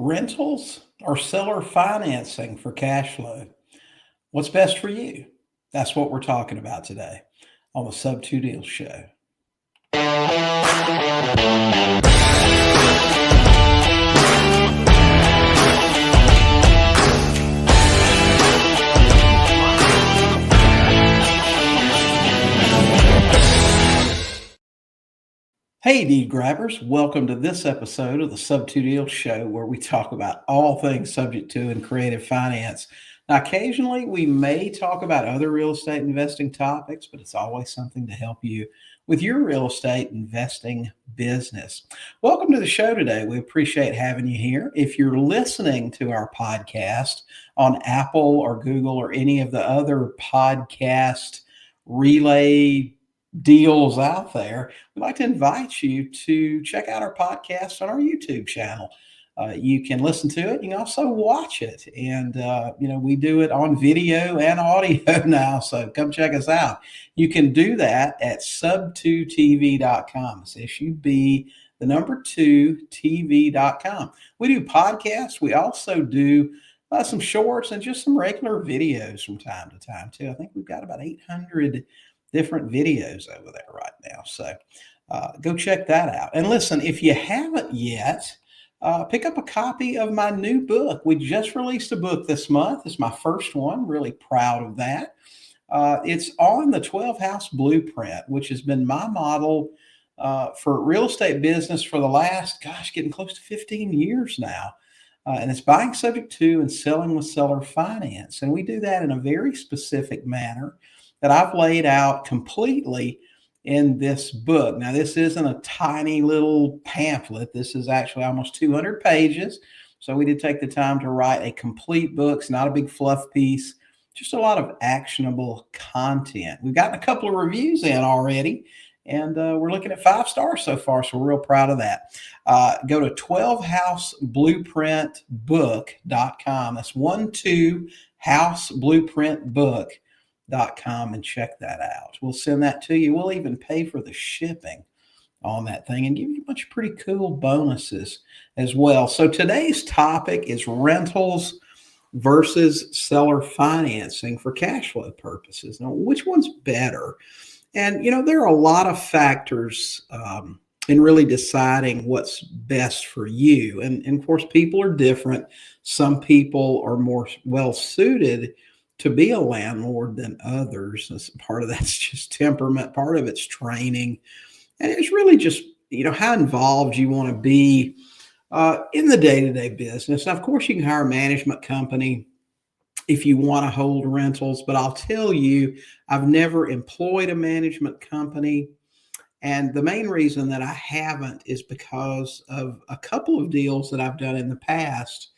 Rentals or seller financing for cash flow? What's best for you? That's what we're talking about today on the Sub2 Deals Show. Hey, deed grabbers, welcome to this episode of the Sub2 Deals Show, where we talk about all things subject to and creative finance. Now, occasionally we may talk about other real estate investing topics, but it's always something to help you with your real estate investing business. Welcome to the show today. We appreciate having you here. If you're listening to our podcast on Apple or Google or any of the other podcast relay deals out there, we'd like to invite you to check out our podcast on our YouTube channel. You can listen to it. You can also watch it. And, we do it on video and audio now. So come check us out. You can do that at sub2tv.com. It's SUB, the number 2, TV.com. We do podcasts. We also do some shorts and just some regular videos from time to time, too. I think we've got about 800 different videos over there right now. So go check that out. And listen, if you haven't yet, pick up a copy of my new book. We just released a book this month. It's my first one. Really proud of that. It's on the 12 house blueprint, which has been my model for real estate business for the last, getting close to 15 years now. And it's buying subject to and selling with seller finance. And we do that in a very specific manner that I've laid out completely in this book. Now, this isn't a tiny little pamphlet. This is actually almost 200 pages. So we did take the time to write a complete book. It's not a big fluff piece, just a lot of actionable content. We've gotten a couple of reviews in already, and we're looking at 5 stars so far. So we're real proud of that. Go to 12houseblueprintbook.com. That's 12houseblueprintbook.com and check that out. We'll send that to you. We'll even pay for the shipping on that thing and give you a bunch of pretty cool bonuses as well. So today's topic is rentals versus seller financing for cash flow purposes. Now, which one's better? And, there are a lot of factors in really deciding what's best for you. And of course, people are different. Some people are more well-suited to be a landlord than others. Part of that's just temperament. Part of it's training. And it's really just, how involved you want to be in the day-to-day business. Now, of course, you can hire a management company if you want to hold rentals, but I'll tell you, I've never employed a management company. And the main reason that I haven't is because of a couple of deals that I've done in the past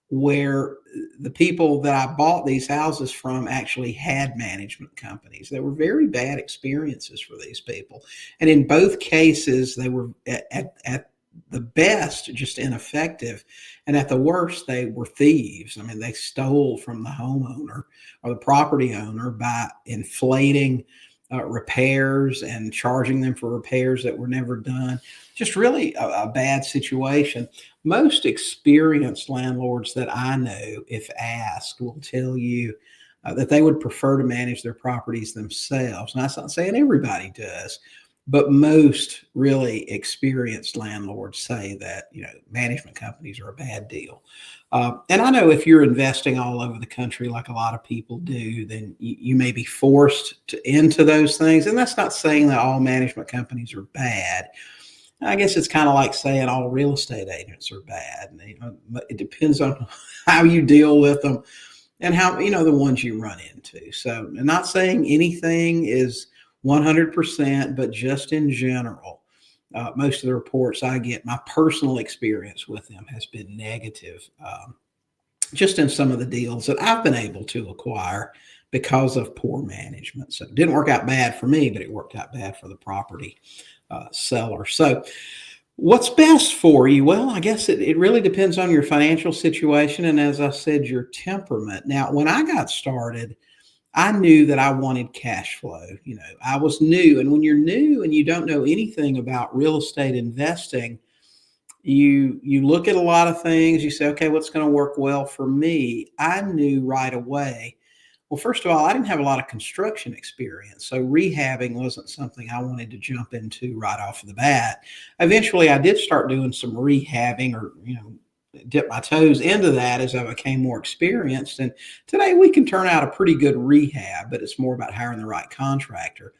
where the people that I bought these houses from actually had management companies. They were very bad experiences for these people. And in both cases, they were at the best just ineffective. And at the worst, they were thieves. I mean, they stole from the homeowner or the property owner by inflating repairs and charging them for repairs that were never done. Just really a bad situation. Most experienced landlords that I know, if asked, will tell you that they would prefer to manage their properties themselves. And that's not saying everybody does, but most really experienced landlords say that, management companies are a bad deal. And I know if you're investing all over the country, like a lot of people do, then you may be forced into those things. And that's not saying that all management companies are bad. I guess it's kind of like saying all real estate agents are bad. It depends on how you deal with them and how, the ones you run into. So I'm not saying anything is 100%, but just in general, most of the reports I get, my personal experience with them has been negative, just in some of the deals that I've been able to acquire because of poor management. So it didn't work out bad for me, but it worked out bad for the property seller. So what's best for you? Well, I guess it really depends on your financial situation. And as I said, your temperament. Now, when I got started, I knew that I wanted cash flow. I was new. And when you're new and you don't know anything about real estate investing, You look at a lot of things. You say, okay, what's going to work well for me? I knew right away. Well, first of all, I didn't have a lot of construction experience, so rehabbing wasn't something I wanted to jump into right off the bat. Eventually, I did start doing some rehabbing, or dip my toes into that as I became more experienced. And today we can turn out a pretty good rehab, but it's more about hiring the right contractor.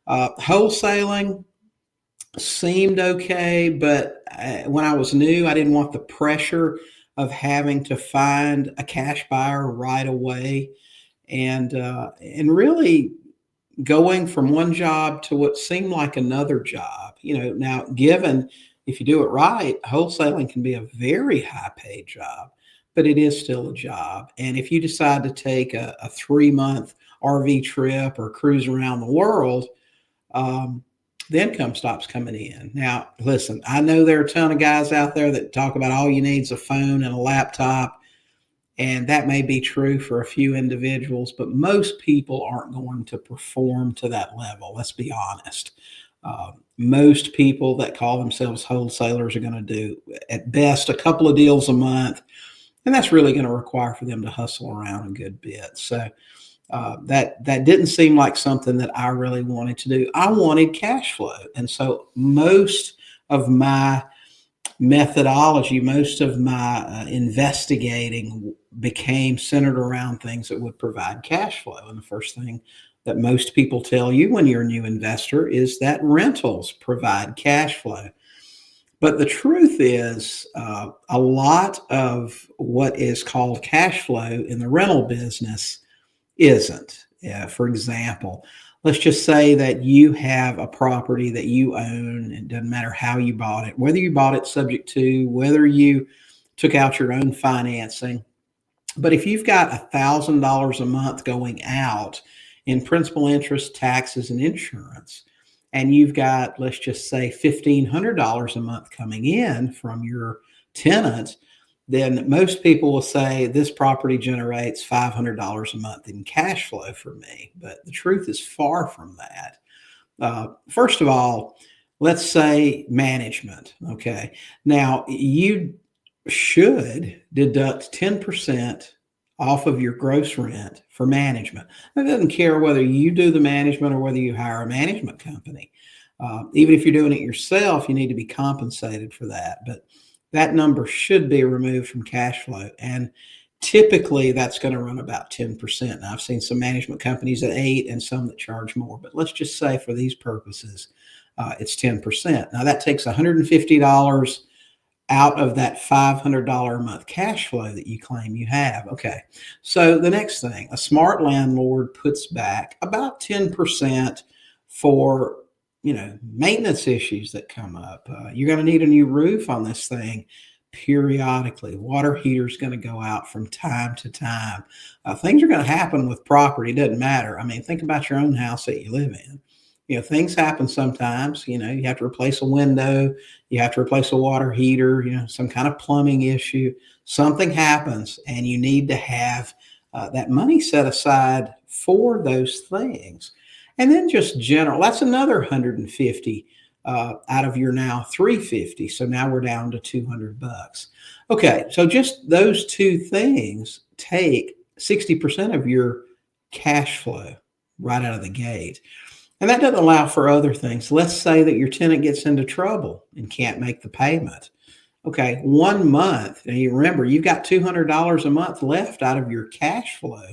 Wholesaling seemed okay, but when I was new, I didn't want the pressure of having to find a cash buyer right away, and really going from one job to what seemed like another job. Now, given if you do it right, wholesaling can be a very high paid job, but it is still a job. And if you decide to take a 3 month RV trip or cruise around the world, um, the income stops coming in. Now, listen, I know there are a ton of guys out there that talk about all you need is a phone and a laptop, and that may be true for a few individuals, but most people aren't going to perform to that level. Let's be honest. Most people that call themselves wholesalers are going to do, at best, a couple of deals a month, and that's really going to require for them to hustle around a good bit. So that didn't seem like something that I really wanted to do. I wanted cash flow, and so most of my methodology, most of my investigating became centered around things that would provide cash flow. And the first thing that most people tell you when you're a new investor is that rentals provide cash flow. But the truth is, a lot of what is called cash flow in the rental business isn't. For example, let's just say that you have a property that you own. It doesn't matter how you bought it, whether you bought it subject to, whether you took out your own financing. But if you've got $1,000 a month going out in principal, interest, taxes, and insurance, and you've got, let's just say, $1,500 a month coming in from your tenants, then most people will say this property generates $500 a month in cash flow for me. But the truth is far from that. First of all, let's say management. Okay. Now, you should deduct 10% off of your gross rent for management. It doesn't care whether you do the management or whether you hire a management company. Even if you're doing it yourself, you need to be compensated for that. But that number should be removed from cash flow. And typically that's going to run about 10%. Now, I've seen some management companies at 8 and some that charge more, but let's just say for these purposes, it's 10%. Now that takes $150 out of that $500 a month cash flow that you claim you have. Okay. So the next thing, a smart landlord puts back about 10% for maintenance issues that come up. You're going to need a new roof on this thing periodically. Water heater's going to go out from time to time. Things are going to happen with property. It doesn't matter. I mean, think about your own house that you live in. Things happen sometimes. You have to replace a window. You have to replace a water heater, some kind of plumbing issue. Something happens and you need to have that money set aside for those things. And then just general, that's another 150 out of your now 350. So now we're down to $200. Okay, so just those two things take 60% of your cash flow right out of the gate. And that doesn't allow for other things. Let's say that your tenant gets into trouble and can't make the payment. Okay, 1 month, and you remember, you've got $200 a month left out of your cash flow.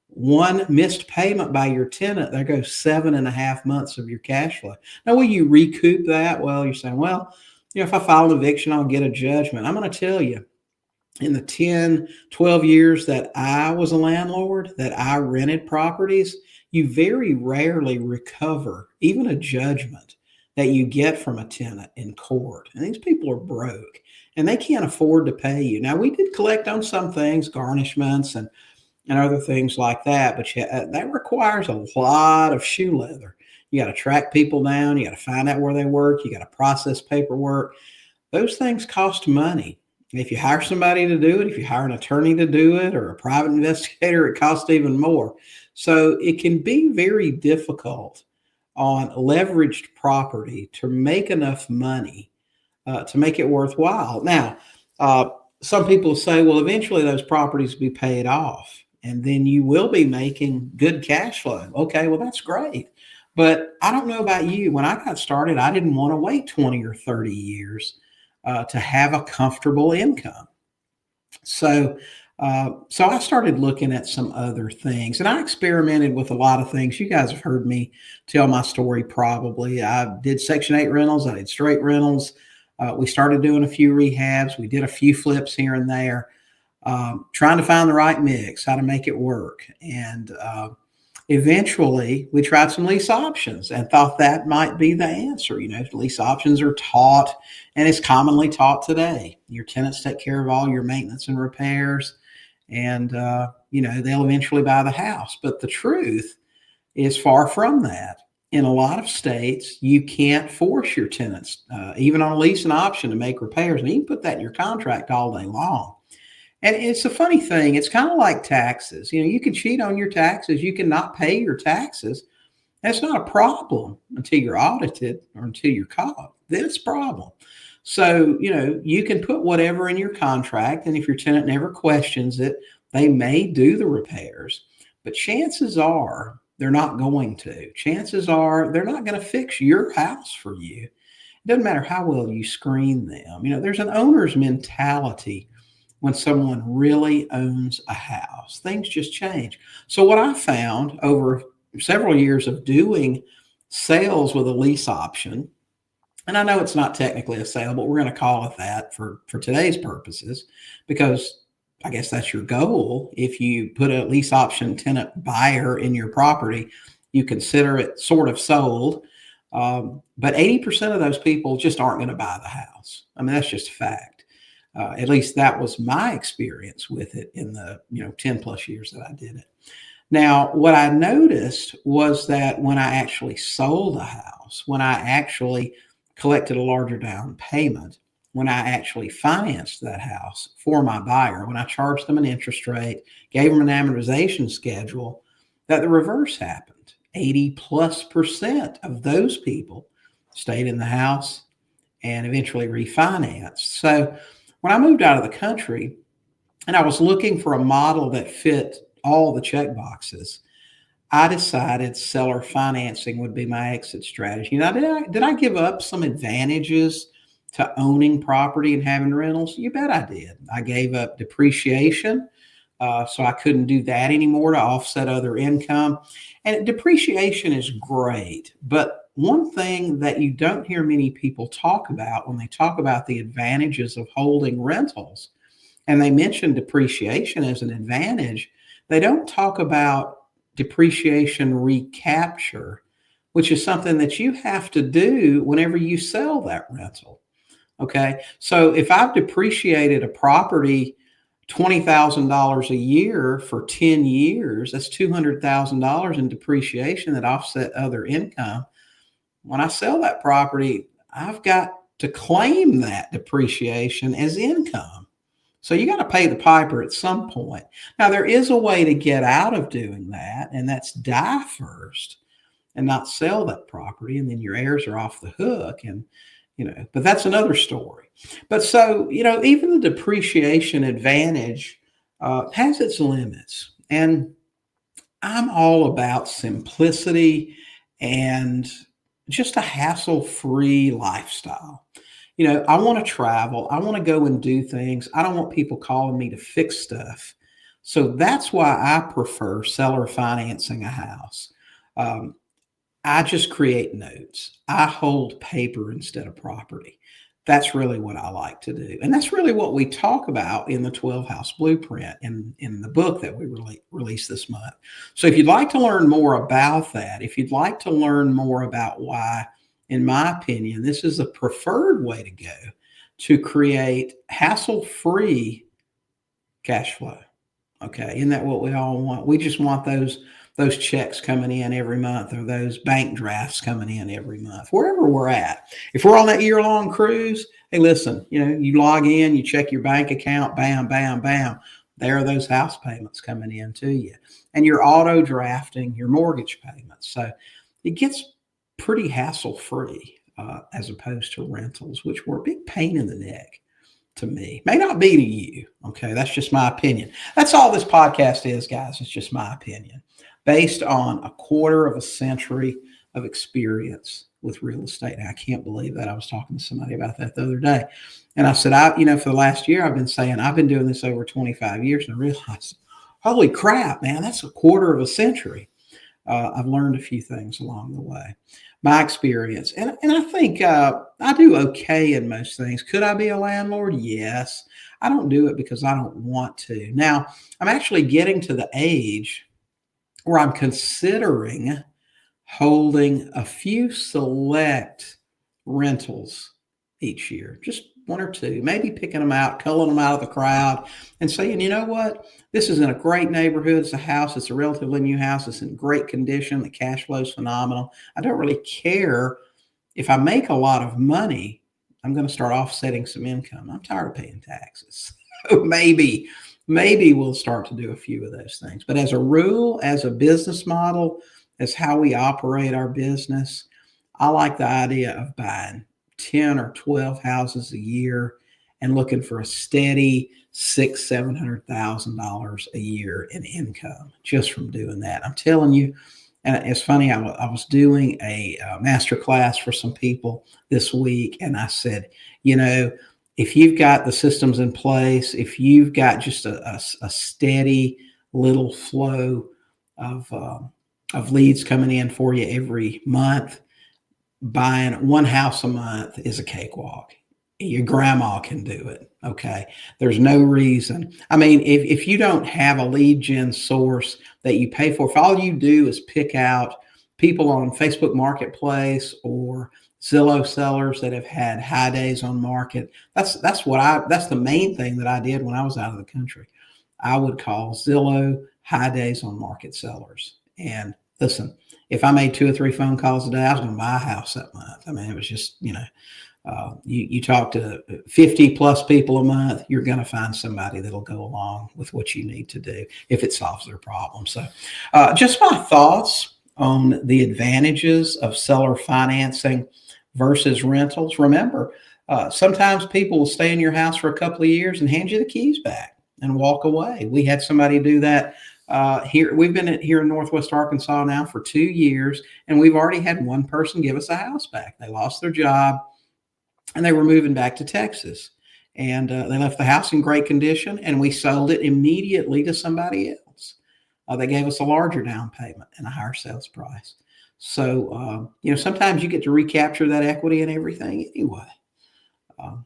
One missed payment by your tenant, there goes 7.5 months of your cash flow. Now, will you recoup that? Well, you're saying, if I file an eviction, I'll get a judgment. I'm going to tell you, in the 10, 12 years that I was a landlord, that I rented properties, you very rarely recover even a judgment that you get from a tenant in court. And these people are broke and they can't afford to pay you. Now, we did collect on some things, garnishments and other things like that, but that requires a lot of shoe leather. You got to track people down. You got to find out where they work. You got to process paperwork. Those things cost money. If you hire somebody to do it, if you hire an attorney to do it or a private investigator, it costs even more. So it can be very difficult on leveraged property to make enough money to make it worthwhile. Now, some people say, well, eventually those properties will be paid off and then you will be making good cash flow. Okay, well, that's great. But I don't know about you. When I got started, I didn't want to wait 20 or 30 years to have a comfortable income. So I started looking at some other things, and I experimented with a lot of things. You guys have heard me tell my story probably. I did Section 8 rentals. I did straight rentals. We started doing a few rehabs. We did a few flips here and there, trying to find the right mix, how to make it work. And eventually, we tried some lease options and thought that might be the answer. Lease options are taught, and it's commonly taught today. Your tenants take care of all your maintenance and repairs, and they'll eventually buy the house. But the truth is far from that. In a lot of states, you can't force your tenants, even on a lease and option, to make repairs. And you can put that in your contract all day long. And it's a funny thing. It's kind of like taxes. You can cheat on your taxes. You can not pay your taxes. That's not a problem until you're audited or until you're caught. Then it's a problem. So, you can put whatever in your contract, and if your tenant never questions it, they may do the repairs. But chances are they're not going to. Chances are they're not going to fix your house for you. It doesn't matter how well you screen them. There's an owner's mentality. When someone really owns a house, things just change. So what I found over several years of doing sales with a lease option, and I know it's not technically a sale, but we're going to call it that for today's purposes, because I guess that's your goal. If you put a lease option tenant buyer in your property, you consider it sort of sold. But 80% of those people just aren't going to buy the house. I mean, that's just a fact. At least that was my experience with it in the 10 plus years that I did it. Now, what I noticed was that when I actually sold a house, when I actually collected a larger down payment, when I actually financed that house for my buyer, when I charged them an interest rate, gave them an amortization schedule, that the reverse happened. 80+% of those people stayed in the house and eventually refinanced. So when I moved out of the country and I was looking for a model that fit all the check boxes, I decided seller financing would be my exit strategy. Now, did I give up some advantages to owning property and having rentals? You bet I did. I gave up depreciation, so I couldn't do that anymore to offset other income. And depreciation is great, but one thing that you don't hear many people talk about when they talk about the advantages of holding rentals, and they mention depreciation as an advantage, they don't talk about depreciation recapture, which is something that you have to do whenever you sell that rental. Okay, so if I've depreciated a property $20,000 a year for 10 years, that's $200,000 in depreciation that offset other income. When I sell that property, I've got to claim that depreciation as income. So you got to pay the piper at some point. Now, there is a way to get out of doing that, and that's die first and not sell that property, and then your heirs are off the hook. And but that's another story. But so, even the depreciation advantage has its limits. And I'm all about simplicity and just a hassle-free lifestyle. I want to travel. I want to go and do things. I don't want people calling me to fix stuff. So that's why I prefer seller financing a house. I just create notes. I hold paper instead of property. That's really what I like to do. And that's really what we talk about in the 12 House Blueprint in the book that we released this month. So if you'd like to learn more about that, if you'd like to learn more about why, in my opinion, this is the preferred way to go to create hassle-free cash flow. Okay. Isn't that what we all want? We just want those checks coming in every month, or those bank drafts coming in every month, wherever we're at. If we're on that year-long cruise, hey, listen, you log in, you check your bank account, bam, bam, bam. There are those house payments coming in to you. And you're auto drafting your mortgage payments. So it gets pretty hassle-free. as opposed to rentals, which were a big pain in the neck to me. May not be to you. Okay. That's just my opinion. That's all this podcast is, guys. It's just my opinion based on a quarter of a century of experience with real estate. And I can't believe that. I was talking to somebody about that the other day. And I said, for the last year, I've been saying I've been doing this over 25 years. And I realized, holy crap, man, that's a quarter of a century. I've learned a few things along the way. My experience. And I think I do okay in most things. Could I be a landlord? Yes. I don't do it because I don't want to. Now, I'm actually getting to the age where I'm considering holding a few select rentals each year, just one or two, maybe picking them out, culling them out of the crowd and saying, you know what, this is in a great neighborhood. It's a house. It's a relatively new house. It's in great condition. The cash flow is phenomenal. I don't really care if I make a lot of money. I'm going to start offsetting some income. I'm tired of paying taxes. maybe we'll start to do a few of those things. But as a rule, as a business model, as how we operate our business, I like the idea of buying 10 or 12 houses a year and looking for a steady $600,000-$700,000 a year in income just from doing that. I'm telling you, and it's funny, I was doing a master class for some people this week, and I said, if you've got the systems in place, if you've got just a steady little flow of leads coming in for you every month, buying one house a month is a cakewalk. Your grandma can do it. Okay. There's no reason. I mean, if you don't have a lead gen source that you pay for, if all you do is pick out people on Facebook Marketplace or Zillow sellers that have had high days on market, that's the main thing that I did when I was out of the country. I would call Zillow high days on market sellers. And listen, if I made 2 or 3 phone calls a day, I was going to buy a house that month. I mean, it was just, you talk to 50 plus people a month, you're going to find somebody that'll go along with what you need to do if it solves their problem. So just my thoughts on the advantages of seller financing versus rentals. Remember, sometimes people will stay in your house for a couple of years and hand you the keys back and walk away. We had somebody do that here. We've been here in Northwest Arkansas now for 2 years, and we've already had one person give us a house back. They lost their job and they were moving back to Texas, and they left the house in great condition, and we sold it immediately to somebody else. They gave us a larger down payment and a higher sales price. So, sometimes you get to recapture that equity and everything anyway.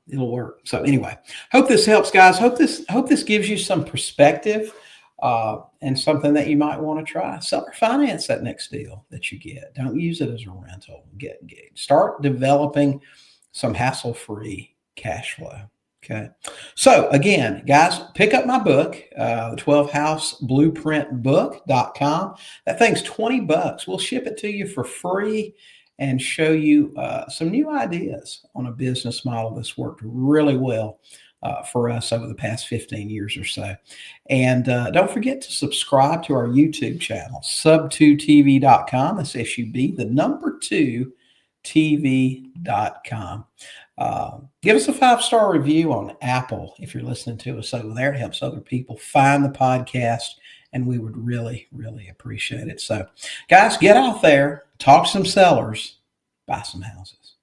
It'll work. So anyway, hope this helps, guys. Hope this gives you some perspective and something that you might want to try. Seller finance that next deal that you get. Don't use it as a rental. Start developing some hassle-free cash flow. Okay. So again, guys, pick up my book, the 12houseblueprintbook.com. That thing's $20. We'll ship it to you for free and show you some new ideas on a business model that's worked really well for us over the past 15 years or so. And don't forget to subscribe to our YouTube channel, sub2tv.com. That's SUB, the number 2 TV.com. Give us a 5-star review on Apple if you're listening to us over there. It helps other people find the podcast, and we would really, really appreciate it. So, guys, get out there, talk to some sellers, buy some houses.